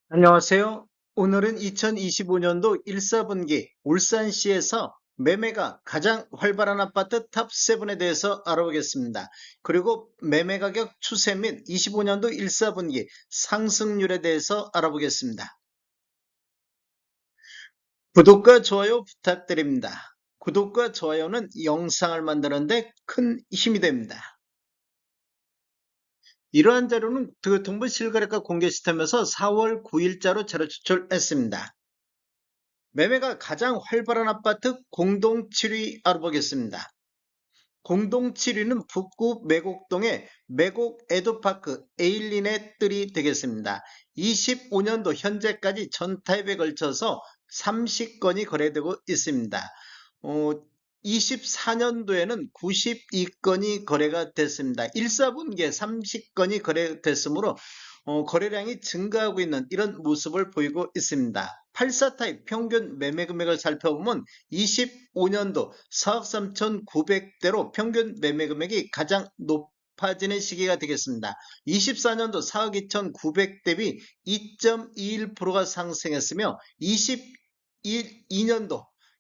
안녕하세요. 오늘은 2025년도 1사분기 울산시에서 매매가 가장 활발한 아파트 탑7에 대해서 알아보겠습니다. 그리고 매매 가격 추세 및 25년도 1사분기 상승률에 대해서 알아보겠습니다. 구독과 좋아요 부탁드립니다. 구독과 좋아요는 영상을 만드는데 큰 힘이 됩니다. 이러한 자료는 동부 실거래가 공개 시스템에서 4월 9일자로 자료 추출했습니다. 매매가 가장 활발한 아파트 공동 7위 알아보겠습니다. 공동 7위는 북구 매곡동의 매곡 에듀파크 에일린의 뜰이 되겠습니다. 25년도 현재까지 전 타입에 걸쳐서 30건이 거래되고 있습니다. 24년도에는 92건이 거래가 됐습니다. 1사분기에 30건이 거래됐으므로 거래량이 증가하고 있는 이런 모습을 보이고 있습니다. 84타입 평균 매매 금액을 살펴보면 25년도 4억 3,900대로 평균 매매 금액이 가장 높아지는 시기가 되겠습니다. 24년도 4억 2,900 대비 2.21%가 상승했으며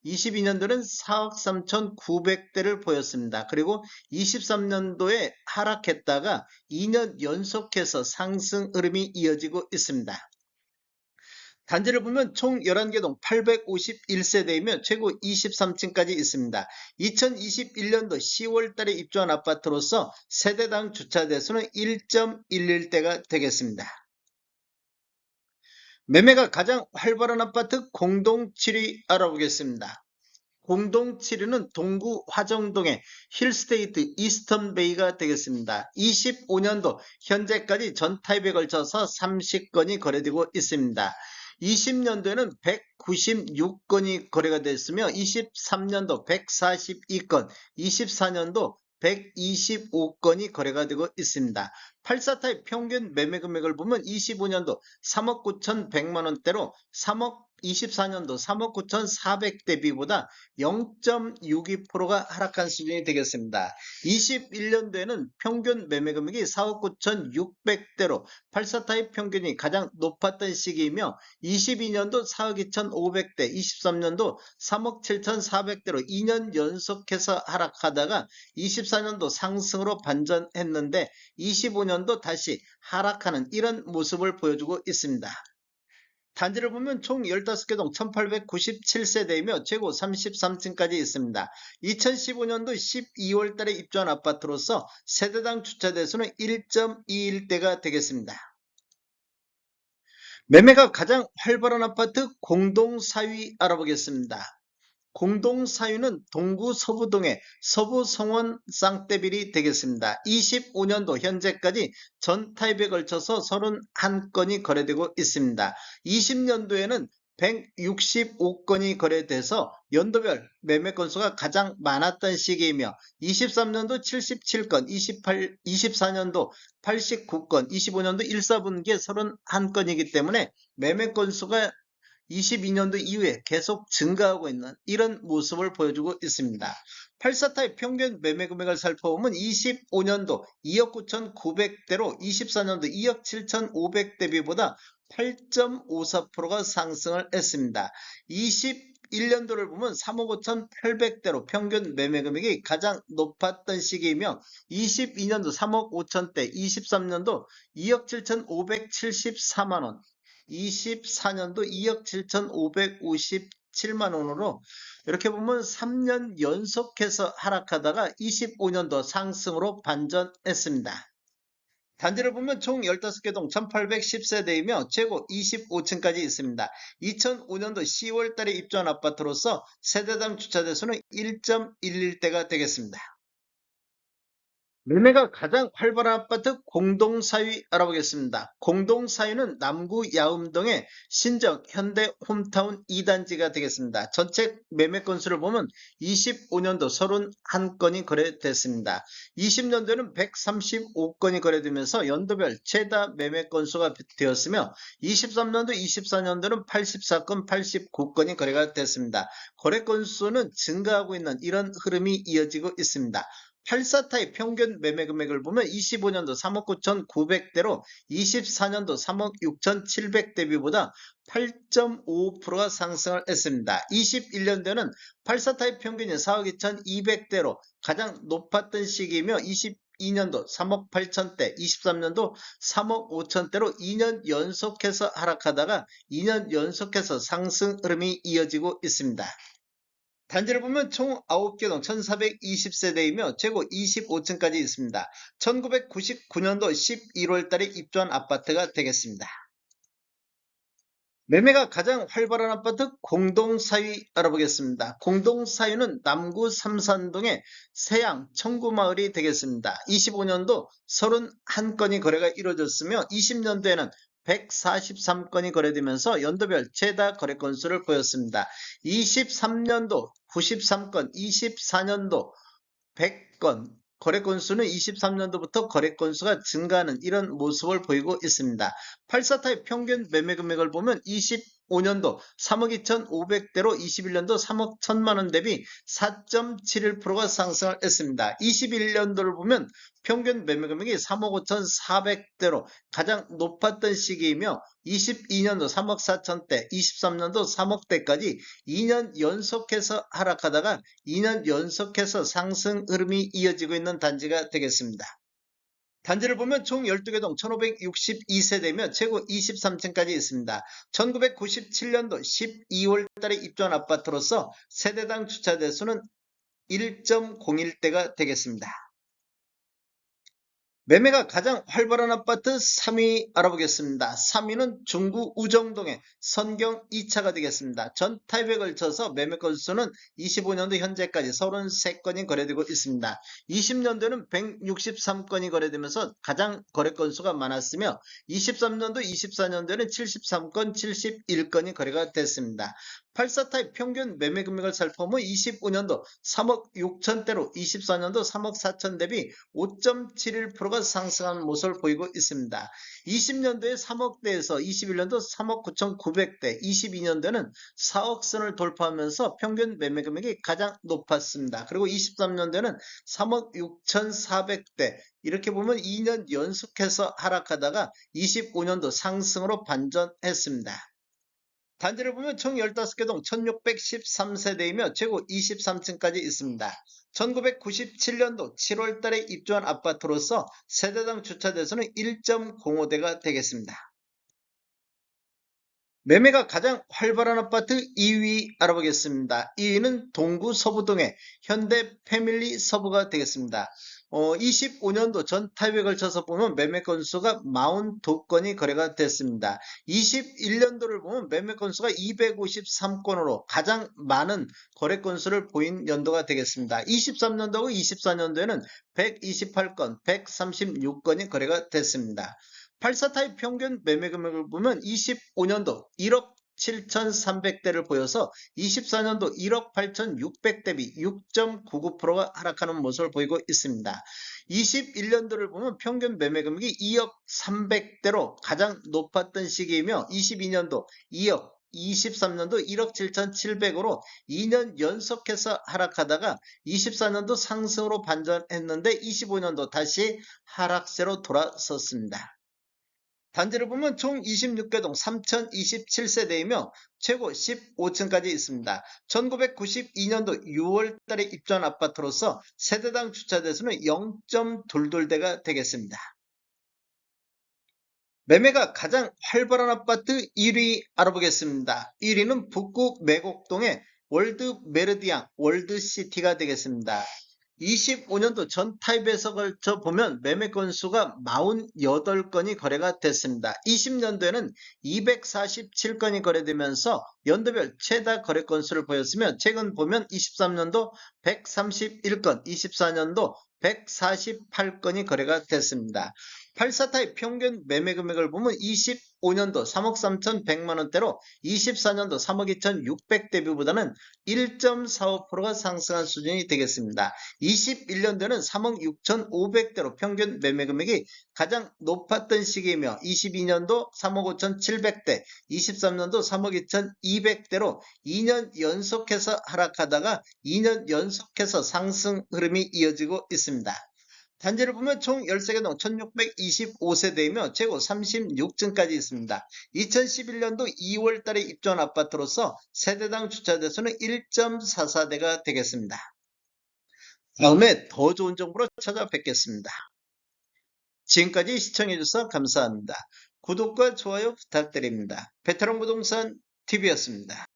22년도는 4억 3,900대를 보였습니다. 그리고 23년도에 하락했다가 2년 연속해서 상승 흐름이 이어지고 있습니다. 단지를 보면 총 11개 동 851세대이며 최고 23층까지 있습니다. 2021년도 10월 달에 입주한 아파트로서 세대당 주차 대수는 1.11대가 되겠습니다. 매매가 가장 활발한 아파트 공동 7위 알아보겠습니다. 공동 7위는 동구 화정동의 힐스테이트 이스턴베이가 되겠습니다. 25년도 현재까지 전 타입에 걸쳐서 30건이 거래되고 있습니다. 20년도에는 196건이 거래가 됐으며 23년도 142건, 24년도 125건이 거래가 되고 있습니다. 84타입 평균 매매 금액을 보면 25년도 3억 9,100만원대로 24년도 3억 9,400대비보다 0.62%가 하락한 수준이 되겠습니다. 21년도에는 평균 매매 금액이 4억 9,600대로 84타입 평균이 가장 높았던 시기이며 22년도 4억 2,500대, 23년도 3억 7,400대로 2년 연속해서 하락하다가 24년도 상승으로 반전했는데 25년도 다시 하락하는 이런 모습을 보여주고 있습니다. 단지를 보면 총 15개 동 1897세대이며 최고 33층까지 있습니다. 2015년도 12월 달에 입주한 아파트로서 세대당 주차 대수는 1.21대가 되겠습니다. 매매가 가장 활발한 아파트 공동 4위 알아보겠습니다. 공동 4위는 동구 서부동의 서부성원 쌍떼빌이 되겠습니다. 25년도 현재까지 전 타입에 걸쳐서 31건이 거래되고 있습니다. 20년도에는 165건이 거래돼서 연도별 매매 건수가 가장 많았던 시기이며 23년도 77건, 24년도 89건, 25년도 1사분기에 31건이기 때문에 매매 건수가 22년도 이후에 계속 증가하고 있는 이런 모습을 보여주고 있습니다. 84타입 평균 매매 금액을 살펴보면 25년도 2억 9,900대로 24년도 2억 7,500대비보다 8.54%가 상승을 했습니다. 21년도를 보면 3억 5,800대로 평균 매매 금액이 가장 높았던 시기이며 22년도 3억 5천대, 23년도 2억 7,574만원, 24년도 2억 7,557만원으로 이렇게 보면 3년 연속해서 하락하다가 25년도 상승으로 반전했습니다. 단지를 보면 총 15개 동 1810세대이며 최고 25층까지 있습니다. 2005년도 10월 달에 입주한 아파트로서 세대당 주차 대수는 1.11대가 되겠습니다. 매매가 가장 활발한 아파트 공동 4위 알아보겠습니다. 공동 4위는 남구 야음동의 신정 현대 홈타운 2단지가 되겠습니다. 전체 매매 건수를 보면 25년도 31건이 거래됐습니다. 20년도에는 135건이 거래되면서 연도별 최다 매매 건수가 되었으며 23년도 24년도는 84건 89건이 거래가 됐습니다. 거래 건수는 증가하고 있는 이런 흐름이 이어지고 있습니다. 84타입 평균 매매 금액을 보면 25년도 3억 9,900대로 24년도 3억 6,700대비보다 8.5%가 상승을 했습니다. 21년도에는 84타입 평균이 4억 2,200대로 가장 높았던 시기이며 22년도 3억 8천대, 23년도 3억 5천대로 2년 연속해서 하락하다가 2년 연속해서 상승 흐름이 이어지고 있습니다. 단지를 보면 총 9개 동 1420세대이며 최고 25층까지 있습니다. 1999년도 11월 달에 입주한 아파트가 되겠습니다. 매매가 가장 활발한 아파트 공동사유 알아보겠습니다. 공동사유는 남구 삼산동의 세양 청구마을이 되겠습니다. 25년도 31건이 거래가 이루어졌으며 20년도에는 143건이 거래되면서 연도별 최다 거래 건수를 보였습니다. 23년도 93건, 24년도 100건, 거래 건수는 23년도부터 거래 건수가 증가하는 이런 모습을 보이고 있습니다. 84타입 평균 매매 금액을 보면 25년도 3억 2,500대로 21년도 3억 1,000만원 대비 4.71%가 상승을 했습니다. 21년도를 보면 평균 매매 금액이 3억 5,400대로 가장 높았던 시기이며 22년도 3억 4천대, 23년도 3억대까지 2년 연속해서 하락하다가 2년 연속해서 상승 흐름이 이어지고 있는 단지가 되겠습니다. 단지를 보면 총 12개 동 1562세대이며 최고 23층까지 있습니다. 1997년도 12월 달에 입주한 아파트로서 세대당 주차 대수는 1.01대가 되겠습니다. 매매가 가장 활발한 아파트 3위 알아보겠습니다. 3위는 중구 우정동의 선경 2차가 되겠습니다. 전 타입에 걸쳐서 매매 건수는 25년도 현재까지 33건이 거래되고 있습니다. 20년도에는 163건이 거래되면서 가장 거래 건수가 많았으며 23년도, 24년도에는 73건, 71건이 거래가 됐습니다. 84타입 평균 매매 금액을 살펴보면 25년도 3억 6천대로 24년도 3억 4천 대비 5.71%가 상승한 모습을 보이고 있습니다. 20년도에 3억대에서 21년도 3억 9,900대, 22년도에는 4억 선을 돌파하면서 평균 매매 금액이 가장 높았습니다. 그리고 23년도에는 3억 6,400대, 이렇게 보면 2년 연속해서 하락하다가 25년도 상승으로 반전했습니다. 단지를 보면 총 15개 동 1613세대이며 최고 23층까지 있습니다. 1997년도 7월 달에 입주한 아파트로서 세대당 주차 대수는 1.05대가 되겠습니다. 매매가 가장 활발한 아파트 2위 알아보겠습니다. 2위는 동구 서부동의 현대 패밀리 서부가 되겠습니다. 25년도 전 타입에 걸쳐서 보면 매매 건수가 42건이 거래가 됐습니다. 21년도를 보면 매매 건수가 253건으로 가장 많은 거래 건수를 보인 연도가 되겠습니다. 23년도하고 24년도에는 128건, 136건이 거래가 됐습니다. 84타입 평균 매매 금액을 보면 25년도 1억 7,300대를 보여서 24년도 1억 8,600 대비 6.99%가 하락하는 모습을 보이고 있습니다. 21년도를 보면 평균 매매 금액이 2억 300대로 가장 높았던 시기이며 22년도 2억, 23년도 1억 7,700으로 2년 연속해서 하락하다가 24년도 상승으로 반전했는데 25년도 다시 하락세로 돌아섰습니다. 단지를 보면 총 26개 동 3027세대이며 최고 15층까지 있습니다. 1992년도 6월 달에 입주한 아파트로서 세대당 주차 대수는 0.22대가 되겠습니다. 매매가 가장 활발한 아파트 1위 알아보겠습니다. 1위는 북구 매곡동의 월드 메르디앙 월드시티가 되겠습니다. 25년도 전 타입에서 걸쳐 보면 매매 건수가 48건이 거래가 됐습니다. 20년도에는 247건이 거래되면서 연도별 최다 거래 건수를 보였으며 최근 보면 23년도 131건, 24년도 148건이 거래가 됐습니다. 84타입 평균 매매 금액을 보면 25년도 3억 3,100만 원대로 24년도 3억 2,600 대비보다는 1.45%가 상승한 수준이 되겠습니다. 21년도에는 3억 6,500대로 평균 매매 금액이 가장 높았던 시기이며 22년도 3억 5,700대, 23년도 3억 2,200대로 2년 연속해서 하락하다가 2년 연속해서 상승 흐름이 이어지고 있습니다. 단지를 보면 총 13개 동 1625세대이며 최고 36층까지 있습니다. 2011년도 2월 달에 입주한 아파트로서 세대당 주차 대수는 1.44대가 되겠습니다. 다음에 더 좋은 정보로 찾아뵙겠습니다. 지금까지 시청해주셔서 감사합니다. 구독과 좋아요 부탁드립니다. 베테랑 부동산 TV였습니다.